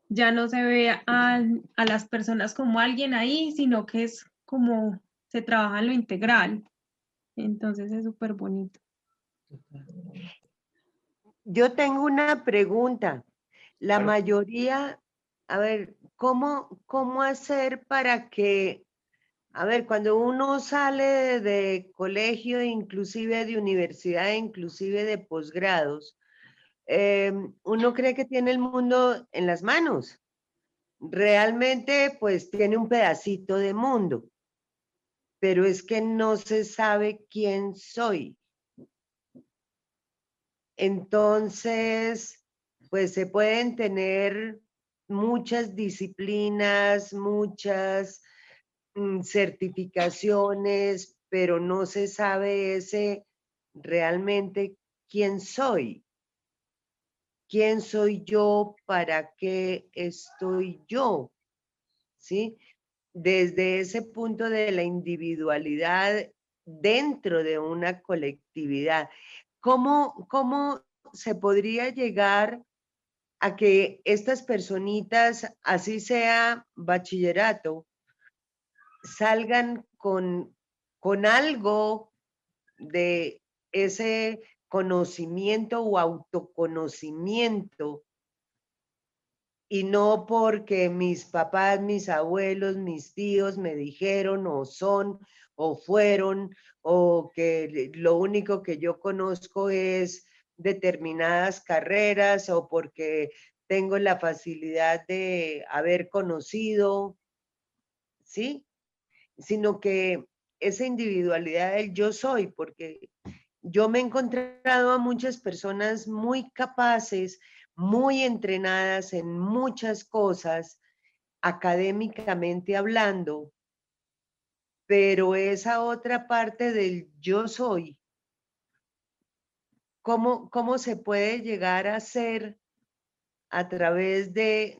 Ya no se ve a las personas como alguien ahí, sino que es como se trabaja en lo integral. Entonces es súper bonito. Yo tengo una pregunta. La Claro. mayoría, a ver, ¿cómo hacer para que, a ver, cuando uno sale de colegio, inclusive de universidad, inclusive de posgrados, uno cree que tiene el mundo en las manos. Realmente, pues tiene un pedacito de mundo, pero es que no se sabe quién soy. Entonces, pues se pueden tener muchas disciplinas, muchas certificaciones, pero no se sabe ese realmente quién soy. ¿Quién soy yo? ¿Para qué estoy yo? ¿Sí? Desde ese punto de la individualidad dentro de una colectividad. ¿Cómo se podría llegar a que estas personitas, así sea bachillerato, salgan con algo de ese conocimiento o autoconocimiento, y no porque mis papás, mis abuelos, mis tíos me dijeron o son o fueron, o que lo único que yo conozco es determinadas carreras, o porque tengo la facilidad de haber conocido, ¿sí? Sino que esa individualidad del yo soy, porque yo me he encontrado a muchas personas muy capaces, muy entrenadas en muchas cosas, académicamente hablando, pero esa otra parte del yo soy, ¿cómo se puede llegar a ser a través de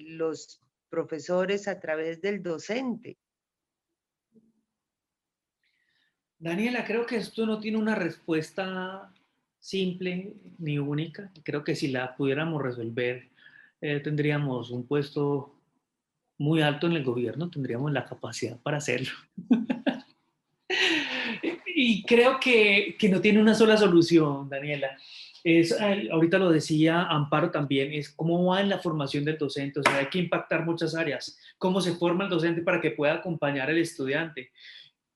los profesores, a través del docente? Daniela, creo que esto no tiene una respuesta simple ni única. Creo que si la pudiéramos resolver, tendríamos un puesto muy alto en el gobierno, tendríamos la capacidad para hacerlo. Y creo que no tiene una sola solución, Daniela. Ahorita lo decía Amparo también, es cómo va en la formación del docente, o sea, hay que impactar muchas áreas. ¿Cómo se forma el docente para que pueda acompañar al estudiante?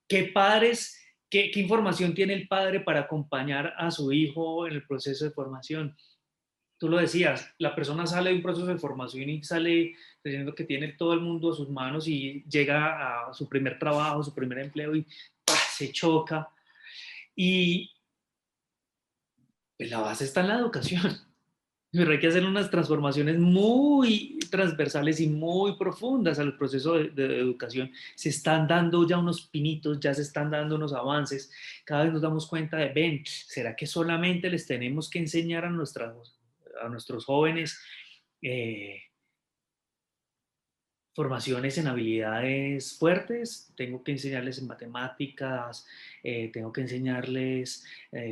¿Qué padres, qué información tiene el padre para acompañar a su hijo en el proceso de formación? Tú lo decías, la persona sale de un proceso de formación y sale creyendo que tiene todo el mundo a sus manos y llega a su primer trabajo, su primer empleo y ¡pah!, se choca. Y pues, la base está en la educación. Pero hay que hacer unas transformaciones muy transversales y muy profundas al proceso de educación. Se están dando ya unos pinitos, ya se están dando unos avances. Cada vez nos damos cuenta de, ven, ¿será que solamente les tenemos que enseñar a nuestros jóvenes formaciones en habilidades fuertes, tengo que enseñarles en matemáticas, tengo que enseñarles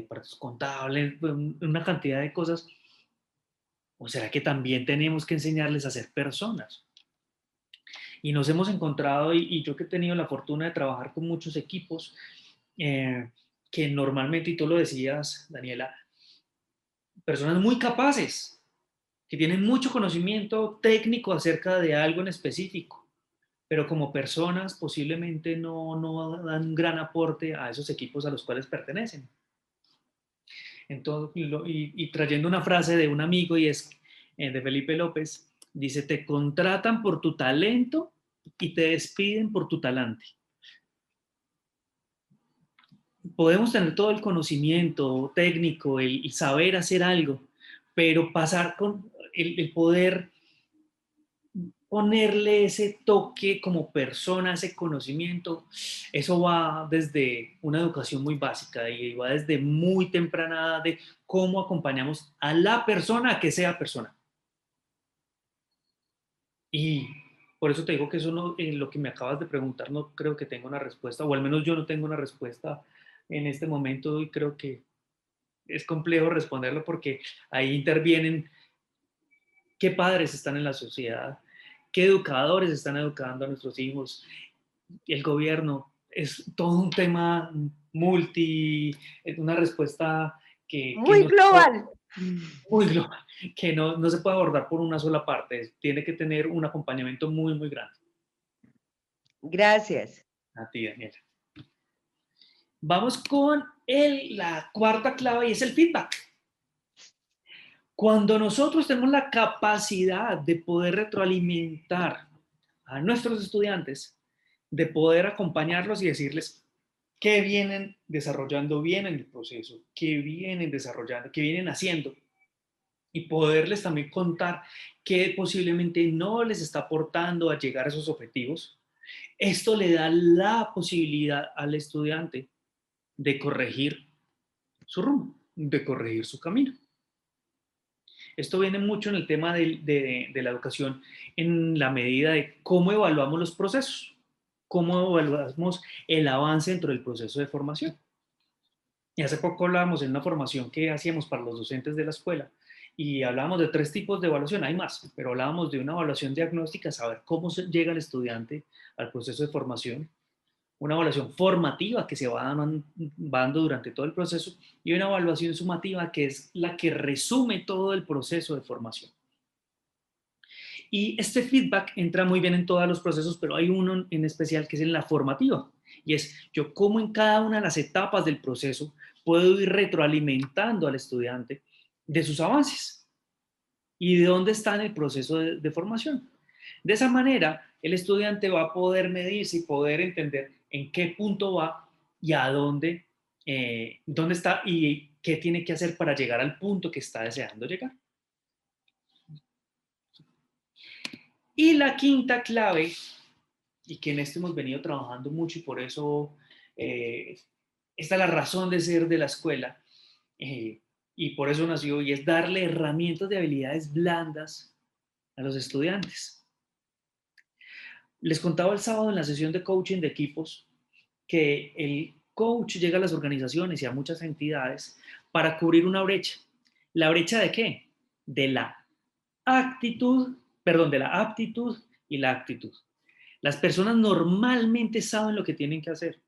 partes contables, una cantidad de cosas. ¿O será que también tenemos que enseñarles a ser personas? Y nos hemos encontrado, y yo que he tenido la fortuna de trabajar con muchos equipos, que normalmente, y tú lo decías, Daniela, personas muy capaces, que tienen mucho conocimiento técnico acerca de algo en específico, pero como personas posiblemente no dan un gran aporte a esos equipos a los cuales pertenecen. Entonces, y trayendo una frase de un amigo, y es de Felipe López, dice, te contratan por tu talento y te despiden por tu talante. Podemos tener todo el conocimiento técnico, el saber hacer algo, pero pasar con el poder ponerle ese toque como persona, ese conocimiento, eso va desde una educación muy básica y va desde muy temprana edad de cómo acompañamos a la persona a que sea persona. Y por eso te digo que eso no, en lo que me acabas de preguntar no creo que tenga una respuesta, o al menos yo no tengo una respuesta en este momento y creo que es complejo responderlo porque ahí intervienen qué padres están en la sociedad, qué educadores están educando a nuestros hijos, el gobierno. Es todo un tema es una respuesta que Muy no, global. muy global, que no se puede abordar por una sola parte, tiene que tener un acompañamiento muy, muy grande. Gracias. A ti, Daniela. Vamos con la cuarta clave y es el feedback. Cuando nosotros tenemos la capacidad de poder retroalimentar a nuestros estudiantes, de poder acompañarlos y decirles qué vienen desarrollando bien en el proceso, qué vienen desarrollando, qué vienen haciendo, y poderles también contar qué posiblemente no les está aportando a llegar a esos objetivos, esto le da la posibilidad al estudiante de corregir su rumbo, de corregir su camino. Esto viene mucho en el tema de la educación en la medida de cómo evaluamos los procesos, cómo evaluamos el avance dentro del proceso de formación. Y hace poco hablábamos en una formación que hacíamos para los docentes de la escuela y hablábamos de 3 tipos de evaluación, hay más, pero hablábamos de una evaluación diagnóstica, saber cómo llega el estudiante al proceso de formación, una evaluación formativa que se va dando durante todo el proceso y una evaluación sumativa que es la que resume todo el proceso de formación. Y este feedback entra muy bien en todos los procesos, pero hay uno en especial que es en la formativa, y es yo cómo en cada una de las etapas del proceso puedo ir retroalimentando al estudiante de sus avances y de dónde está en el proceso de formación. De esa manera, el estudiante va a poder medirse y poder entender en qué punto va y a dónde está y qué tiene que hacer para llegar al punto que está deseando llegar. Y la quinta clave, y que en esto hemos venido trabajando mucho y por eso esta es la razón de ser de la escuela, y por eso nació, y es darle herramientas de habilidades blandas a los estudiantes. Les contaba el sábado en la sesión de coaching de equipos que el coach llega a las organizaciones y a muchas entidades para cubrir una brecha. ¿La brecha de qué? De la de la aptitud y la actitud. Las personas normalmente saben lo que tienen que hacer.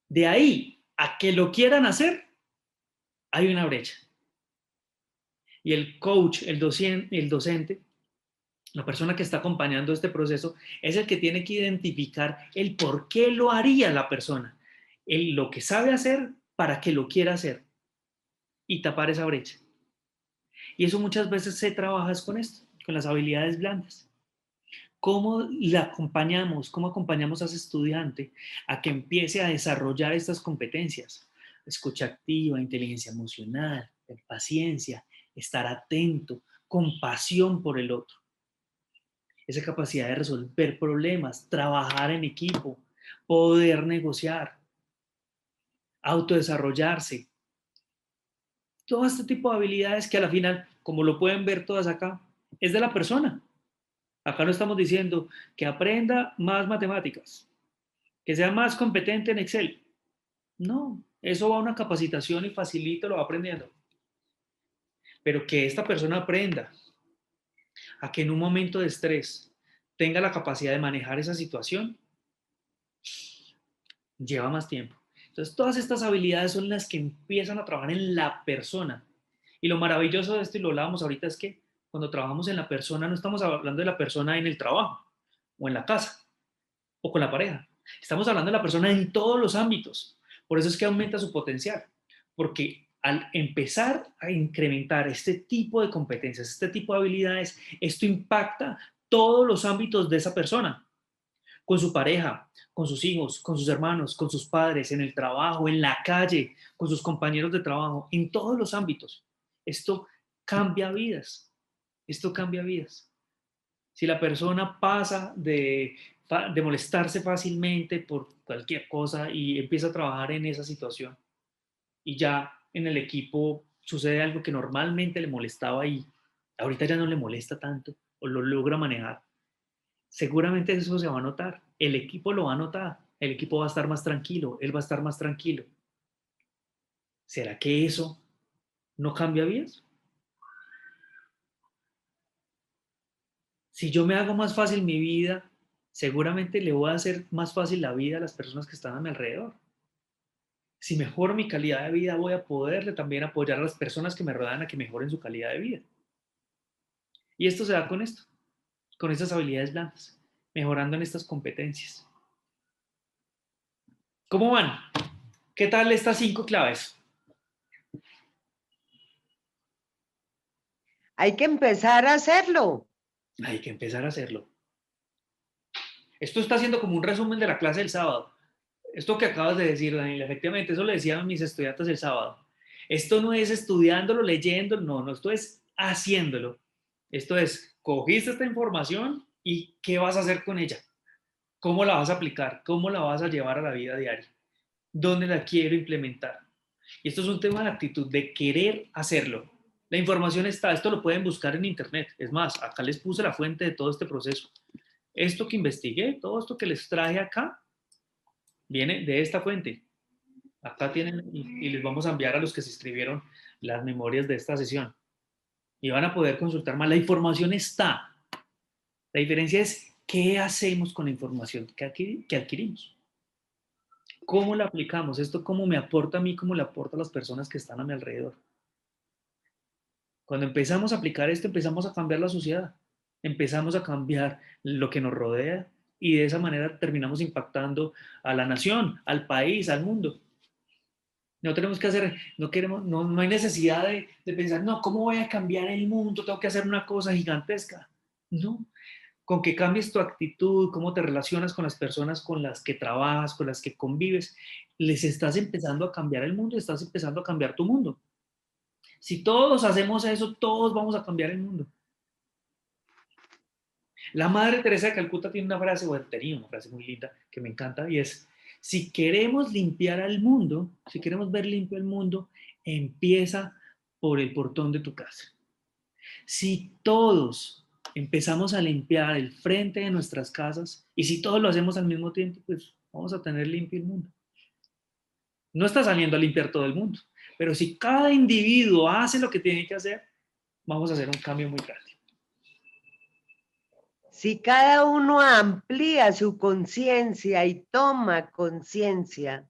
De ahí a que lo quieran hacer, hay una brecha. Y el coach, el docente, la persona que está acompañando este proceso, es el que tiene que identificar el por qué lo haría la persona, lo que sabe hacer para que lo quiera hacer y tapar esa brecha. Y eso muchas veces se trabaja con esto, con las habilidades blandas. ¿Cómo cómo acompañamos a ese estudiante a que empiece a desarrollar estas competencias? Escucha activa, inteligencia emocional, paciencia, estar atento, compasión por el otro. Esa capacidad de resolver problemas, trabajar en equipo, poder negociar, autodesarrollarse. Todo este tipo de habilidades que a la final, como lo pueden ver todas acá, es de la persona. Acá no estamos diciendo que aprenda más matemáticas, que sea más competente en Excel. No, eso va a una capacitación y facilita, lo va aprendiendo. Pero que esta persona aprenda a que en un momento de estrés tenga la capacidad de manejar esa situación, lleva más tiempo. Entonces, todas estas habilidades son las que empiezan a trabajar en la persona. Y lo maravilloso de esto, y lo hablábamos ahorita, es que cuando trabajamos en la persona, no estamos hablando de la persona en el trabajo, o en la casa, o con la pareja. Estamos hablando de la persona en todos los ámbitos. Por eso es que aumenta su potencial. Porque al empezar a incrementar este tipo de competencias, este tipo de habilidades, esto impacta todos los ámbitos de esa persona, con su pareja, con sus hijos, con sus hermanos, con sus padres, en el trabajo, en la calle, con sus compañeros de trabajo, en todos los ámbitos. Esto cambia vidas. Esto cambia vidas. Si la persona pasa de molestarse fácilmente por cualquier cosa y empieza a trabajar en esa situación y ya en el equipo sucede algo que normalmente le molestaba y ahorita ya no le molesta tanto o lo logra manejar, seguramente eso se va a notar. El equipo lo va a notar. El equipo va a estar más tranquilo. Él va a estar más tranquilo. ¿Será que eso no cambia vidas? Si yo me hago más fácil mi vida, seguramente le voy a hacer más fácil la vida a las personas que están a mi alrededor. Si mejoro mi calidad de vida, voy a poderle también apoyar a las personas que me rodean a que mejoren su calidad de vida. Y esto se da con esto, con estas habilidades blandas, mejorando en estas competencias. ¿Cómo van? ¿Qué tal estas 5 claves? Hay que empezar a hacerlo. Hay que empezar a hacerlo. Esto está siendo como un resumen de la clase del sábado. Esto que acabas de decir, Daniel, efectivamente, eso le decían a mis estudiantes el sábado. Esto no es estudiándolo, leyéndolo, no, esto es haciéndolo. Esto es, cogiste esta información y ¿qué vas a hacer con ella? ¿Cómo la vas a aplicar? ¿Cómo la vas a llevar a la vida diaria? ¿Dónde la quiero implementar? Y esto es un tema de actitud, de querer hacerlo. La información está, esto lo pueden buscar en internet. Es más, acá les puse la fuente de todo este proceso. Esto que investigué, todo esto que les traje acá, viene de esta fuente. Acá tienen y les vamos a enviar a los que se inscribieron las memorias de esta sesión. Y van a poder consultar más. La información está. La diferencia es qué hacemos con la información que adquirimos. ¿Cómo la aplicamos? Esto cómo me aporta a mí, cómo le aporta a las personas que están a mi alrededor. Cuando empezamos a aplicar esto, empezamos a cambiar la sociedad. Empezamos a cambiar lo que nos rodea y de esa manera terminamos impactando a la nación, al país, al mundo. No tenemos que hacer, no queremos, no hay necesidad de pensar, no, ¿cómo voy a cambiar el mundo? Tengo que hacer una cosa gigantesca. No, con que cambies tu actitud, cómo te relacionas con las personas con las que trabajas, con las que convives, les estás empezando a cambiar el mundo, estás empezando a cambiar tu mundo. Si todos hacemos eso, todos vamos a cambiar el mundo. La Madre Teresa de Calcuta tiene una frase, o tenía una frase muy linda que me encanta, y es, si queremos limpiar al mundo, si queremos ver limpio el mundo, empieza por el portón de tu casa. Si todos empezamos a limpiar el frente de nuestras casas, y si todos lo hacemos al mismo tiempo, pues vamos a tener limpio el mundo. No está saliendo a limpiar todo el mundo, pero si cada individuo hace lo que tiene que hacer, vamos a hacer un cambio muy grande. Si cada uno amplía su conciencia y toma conciencia,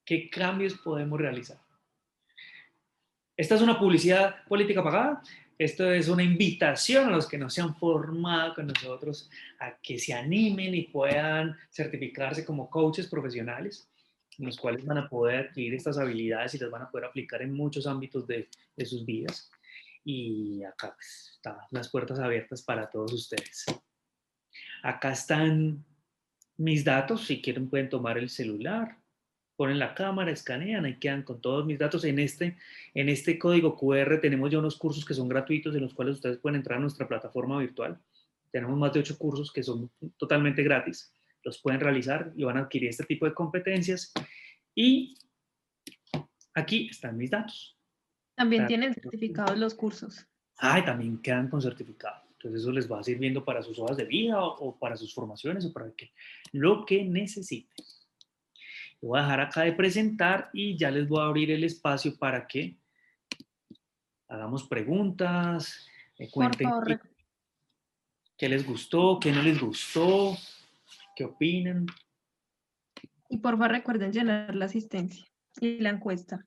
¿qué cambios podemos realizar? Esta es una publicidad política pagada. Esto es una invitación a los que no se han formado con nosotros a que se animen y puedan certificarse como coaches profesionales, en los cuales van a poder adquirir estas habilidades y las van a poder aplicar en muchos ámbitos de sus vidas. Y acá pues, están las puertas abiertas para todos ustedes. Acá están mis datos. Si quieren pueden tomar el celular, ponen la cámara, escanean, ahí quedan con todos mis datos. En este código QR tenemos ya unos cursos que son gratuitos en los cuales ustedes pueden entrar a nuestra plataforma virtual. Tenemos más de 8 cursos que son totalmente gratis. Los pueden realizar y van a adquirir este tipo de competencias. Y aquí están mis datos. También tienen certificados los cursos. Ah, y también quedan con certificado. Entonces eso les va sirviendo para sus hojas de vida o para sus formaciones o para lo que necesiten. Voy a dejar acá de presentar y ya les voy a abrir el espacio para que hagamos preguntas, me Por cuenten favor, qué les gustó, qué no les gustó, qué opinan. y por favor recuerden llenar la asistencia y la encuesta.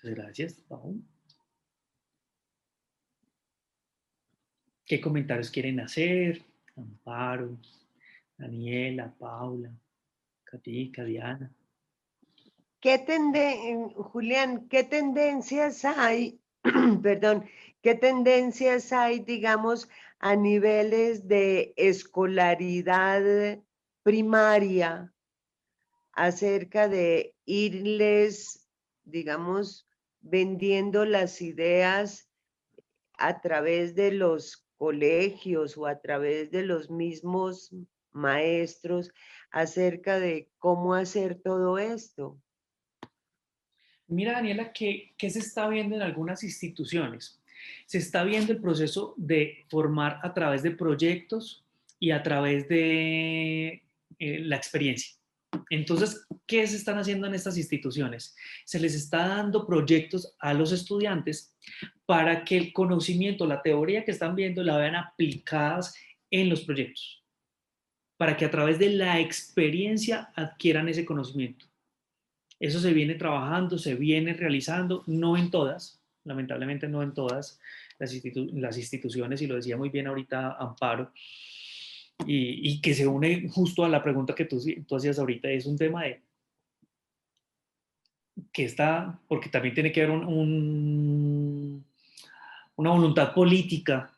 Muchas gracias, Pau. ¿Qué comentarios quieren hacer? Amparo, Daniela, Paula, Katica, Diana. Julián, ¿qué tendencias hay, perdón, qué tendencias hay, digamos, a niveles de escolaridad primaria acerca de irles, digamos, vendiendo las ideas a través de los colegios o a través de los mismos maestros acerca de cómo hacer todo esto? Mira, Daniela, ¿qué se está viendo en algunas instituciones? Se está viendo el proceso de formar a través de proyectos y a través de la experiencia. Entonces, ¿qué se están haciendo en estas instituciones? Se les está dando proyectos a los estudiantes para que el conocimiento, la teoría que están viendo, la vean aplicadas en los proyectos, para que a través de la experiencia adquieran ese conocimiento. Eso se viene trabajando, se viene realizando, no en todas, lamentablemente no en todas las instituciones, y lo decía muy bien ahorita Amparo, y que se une justo a la pregunta que tú hacías ahorita, es un tema de que está, porque también tiene que haber una voluntad política,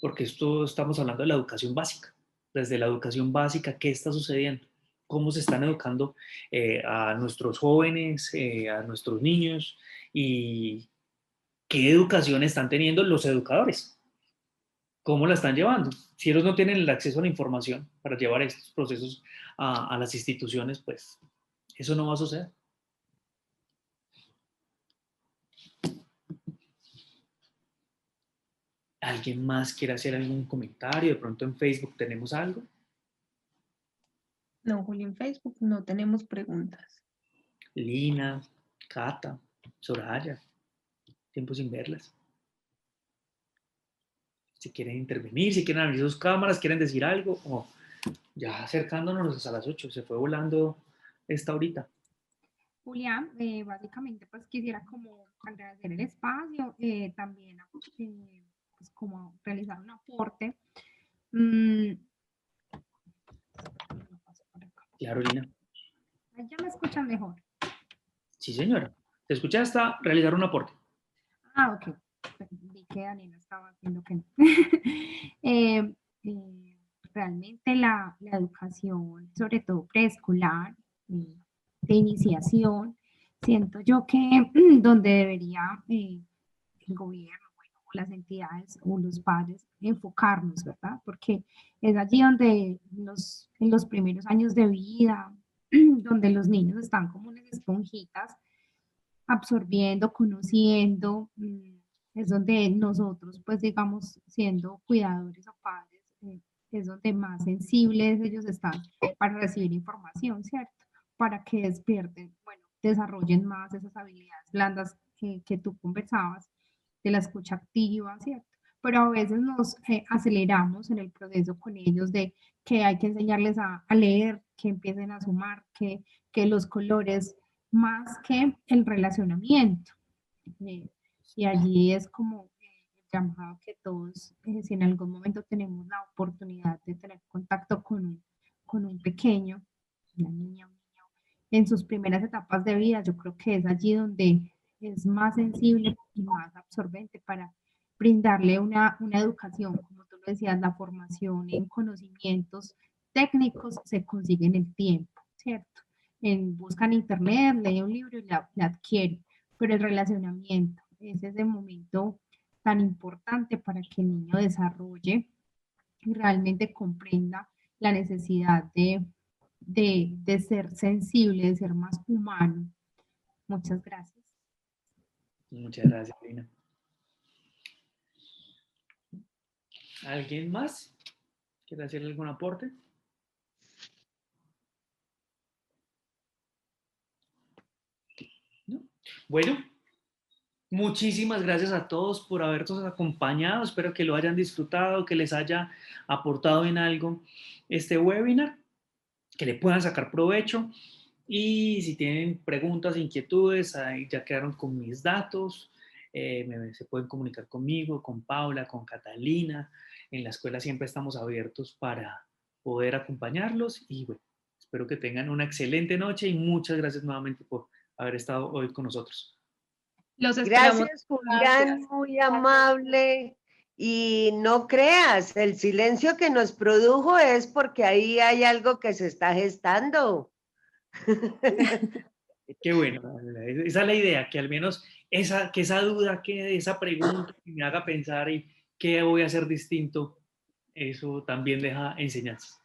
porque esto estamos hablando de la educación básica. Desde la educación básica, ¿qué está sucediendo? ¿Cómo se están educando a nuestros jóvenes, a nuestros niños? ¿Y qué educación están teniendo los educadores? ¿Cómo la están llevando? Si ellos no tienen el acceso a la información para llevar estos procesos a las instituciones, pues eso no va a suceder. ¿Alguien más quiere hacer algún comentario? De pronto en Facebook tenemos algo. No, Juli, en Facebook no tenemos preguntas. Lina, Cata, Soraya, tiempo sin verlas. Si quieren intervenir, si quieren abrir sus cámaras, quieren decir algo, o ya acercándonos a las 8, se fue volando esta horita. Julián, básicamente pues quisiera como agradecer el espacio, también pues como realizar un aporte. Claro, Lina. Ya me escuchan mejor. Sí, señora. Te escuché hasta realizar un aporte. Ah, ok. Vi que Daniela estaba haciendo que no. Realmente la educación, sobre todo preescolar, de iniciación, siento yo que donde debería el gobierno, bueno, o las entidades o los padres enfocarnos, ¿verdad? Porque es allí donde en los primeros años de vida, donde los niños están como unas esponjitas, absorbiendo, conociendo, es donde nosotros, pues digamos, siendo cuidadores o padres, es donde más sensibles ellos están para recibir información, ¿cierto? Para que despierten, bueno, desarrollen más esas habilidades blandas que tú conversabas, de la escucha activa, ¿cierto? Pero a veces nos aceleramos en el proceso con ellos de que hay que enseñarles a leer, que empiecen a sumar, que los colores, más que el relacionamiento. Y allí es como el llamado que todos, si en algún momento tenemos la oportunidad de tener contacto con un pequeño, una niña, un niño, en sus primeras etapas de vida, yo creo que es allí donde es más sensible y más absorbente para brindarle una educación, como tú lo decías, la formación en conocimientos técnicos se consigue en el tiempo, ¿cierto? Buscan internet, leen un libro y la adquieren, pero el relacionamiento es ese momento tan importante para que el niño desarrolle y realmente comprenda la necesidad de ser sensible, de ser más humano. Muchas gracias. Muchas gracias, Lina. ¿Alguien más quiere hacer algún aporte? ¿No? Bueno, muchísimas gracias a todos por habernos acompañado. Espero que lo hayan disfrutado, que les haya aportado en algo este webinar, que le puedan sacar provecho. Y si tienen preguntas, inquietudes, ahí ya quedaron con mis datos. Se pueden comunicar conmigo, con Paula, con Catalina. En la escuela siempre estamos abiertos para poder acompañarlos. Y bueno, espero que tengan una excelente noche y muchas gracias nuevamente por haber estado hoy con nosotros. Los esperamos. Gracias, Julián, muy amable. Y no creas, el silencio que nos produjo es porque ahí hay algo que se está gestando. Qué bueno, esa es la idea, que al menos esa duda, que esa pregunta que me haga pensar y qué voy a hacer distinto, eso también deja enseñanzas.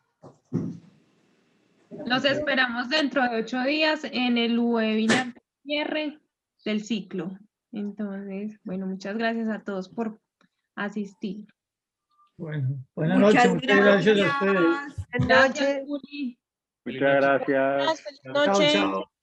Los esperamos dentro de 8 días en el webinar de cierre del ciclo. Entonces, bueno, muchas gracias a todos por asistir. Bueno, buenas noches, muchas gracias a ustedes. Buenas Gracias, noches. Juli. Muchas gracias. Feliz noche. Chao, chao.